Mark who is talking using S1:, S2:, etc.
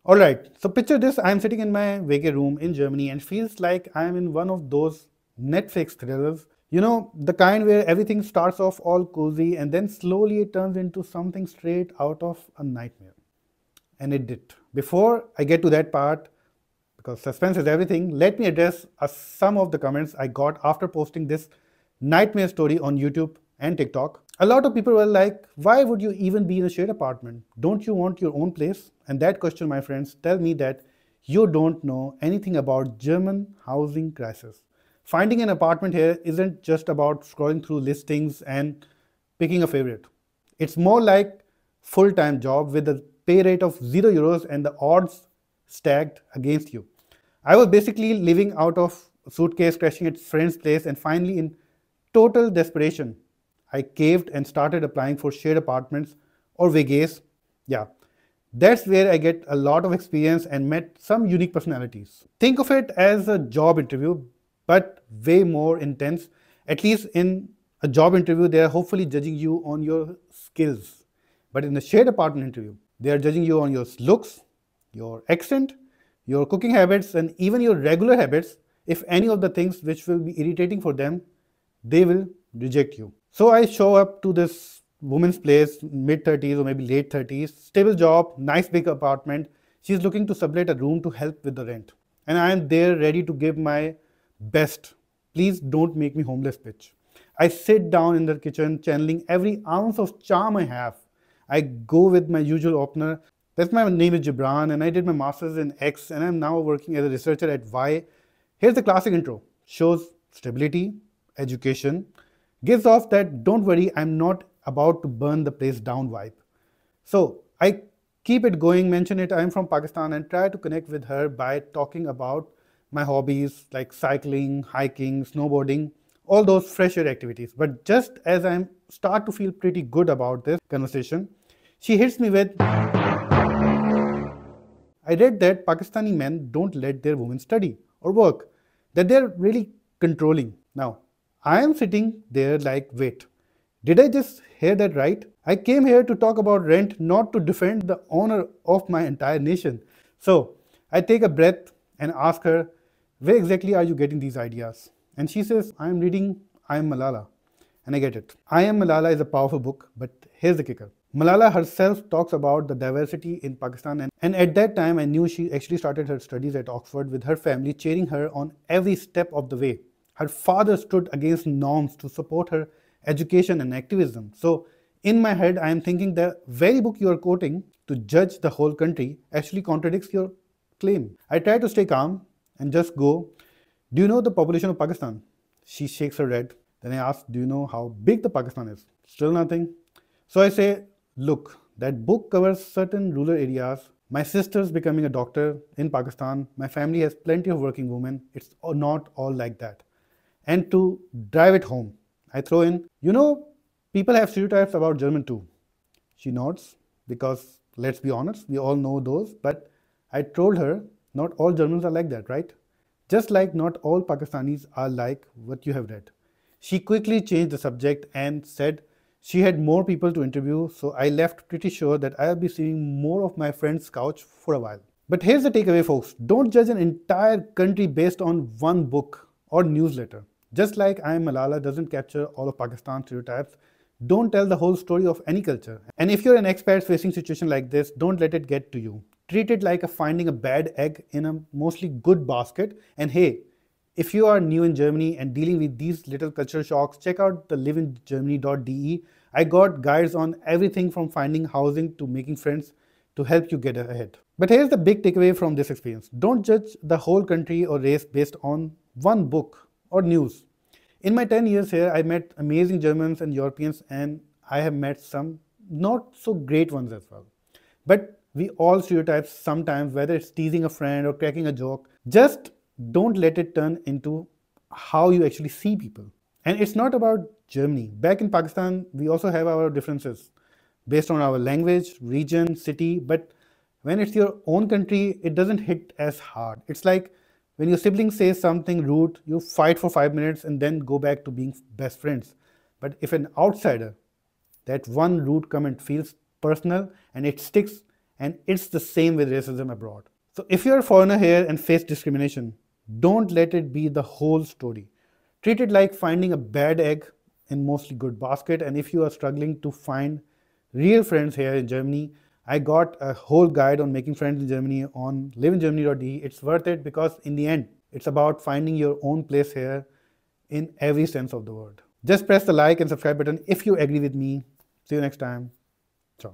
S1: Alright, so picture this, I am sitting in my vacay room in Germany and feels like I am in one of those Netflix thrillers. You know, the kind where everything starts off all cozy and then slowly it turns into something straight out of a nightmare. And it did. Before I get to that part, because suspense is everything, let me address some of the comments I got after posting this nightmare story on YouTube and TikTok. A lot of people were like, why would you even be in a shared apartment? Don't you want your own place? And that question, my friends, tell me that you don't know anything about German housing crisis. Finding an apartment here isn't just about scrolling through listings and picking a favorite. It's more like full-time job with a pay rate of €0 and the odds stacked against you. I was basically living out of a suitcase, crashing at friend's place, and finally, in total desperation, I caved and started applying for shared apartments or vegays. Yeah, that's where I get a lot of experience and met some unique personalities. Think of it as a job interview, but way more intense. At least in a job interview, they are hopefully judging you on your skills. But in a shared apartment interview, they are judging you on your looks, your accent, your cooking habits, and even your regular habits. If any of the things which will be irritating for them, they will reject you. So I show up to this woman's place, mid-30s or maybe late 30s, stable job, nice big apartment. She's looking to sublet a room to help with the rent. And I am there ready to give my best. Please don't make me homeless pitch. I sit down in the kitchen channeling every ounce of charm I have. I go with my usual opener. That's my name is Gibran and I did my master's in X and I'm now working as a researcher at Y. Here's the classic intro. Shows stability, education, gives off that don't worry, I'm not about to burn the place down vibe. So I keep it going, mention it, I'm from Pakistan and try to connect with her by talking about my hobbies like cycling, hiking, snowboarding, all those fresh air activities. But just as I start to feel pretty good about this conversation, she hits me with, I read that Pakistani men don't let their women study or work, that they're really controlling. Now, I am sitting there like, wait, did I just hear that right? I came here to talk about rent, not to defend the honor of my entire nation. So I take a breath and ask her, where exactly are you getting these ideas? And she says, I am reading I Am Malala. And I get it. I Am Malala is a powerful book, but here's the kicker. Malala herself talks about the diversity in Pakistan, and at that time I knew she actually started her studies at Oxford with her family cheering her on every step of the way. Her father stood against norms to support her education and activism. So in my head, I am thinking the very book you are quoting to judge the whole country actually contradicts your claim. I try to stay calm and just go, do you know the population of Pakistan? She shakes her head. Then I ask, do you know how big the Pakistan is? Still nothing. So I say, look, that book covers certain rural areas. My sister's becoming a doctor in Pakistan. My family has plenty of working women. It's not all like that. And to drive it home, I throw in, you know, people have stereotypes about German too. She nods because let's be honest, we all know those. But I told her, not all Germans are like that, right? Just like not all Pakistanis are like what you have read. She quickly changed the subject and said she had more people to interview, so I left pretty sure that I'll be seeing more of my friend's couch for a while. But here's the takeaway, folks. Don't judge an entire country based on one book or newsletter. Just like I Am Malala doesn't capture all of Pakistan's stereotypes, don't tell the whole story of any culture. And if you're an expat facing a situation like this, don't let it get to you. Treat it like finding a bad egg in a mostly good basket. And hey, if you are new in Germany and dealing with these little cultural shocks, check out the liveingermany.de. I got guides on everything from finding housing to making friends to help you get ahead. But here's the big takeaway from this experience. Don't judge the whole country or race based on one book or news. In my 10 years here, I met amazing Germans and Europeans, and I have met some not so great ones as well. But we all stereotype sometimes, whether it's teasing a friend or cracking a joke. Just don't let it turn into how you actually see people. And it's not about Germany. Back in Pakistan, we also have our differences based on our language, region, city. But when it's your own country, it doesn't hit as hard. It's like when your sibling says something rude, you fight for 5 minutes and then go back to being best friends. But if an outsider, that one rude comment feels personal and it sticks, And it's the same with racism abroad. So if you're a foreigner here and face discrimination, don't let it be the whole story. Treat it like finding a bad egg in mostly good basket. And if you are struggling to find real friends here in Germany, I got a whole guide on making friends in Germany on liveingermany.de. It's worth it because in the end, it's about finding your own place here in every sense of the word. Just press the like and subscribe button if you agree with me. See you next time. Ciao.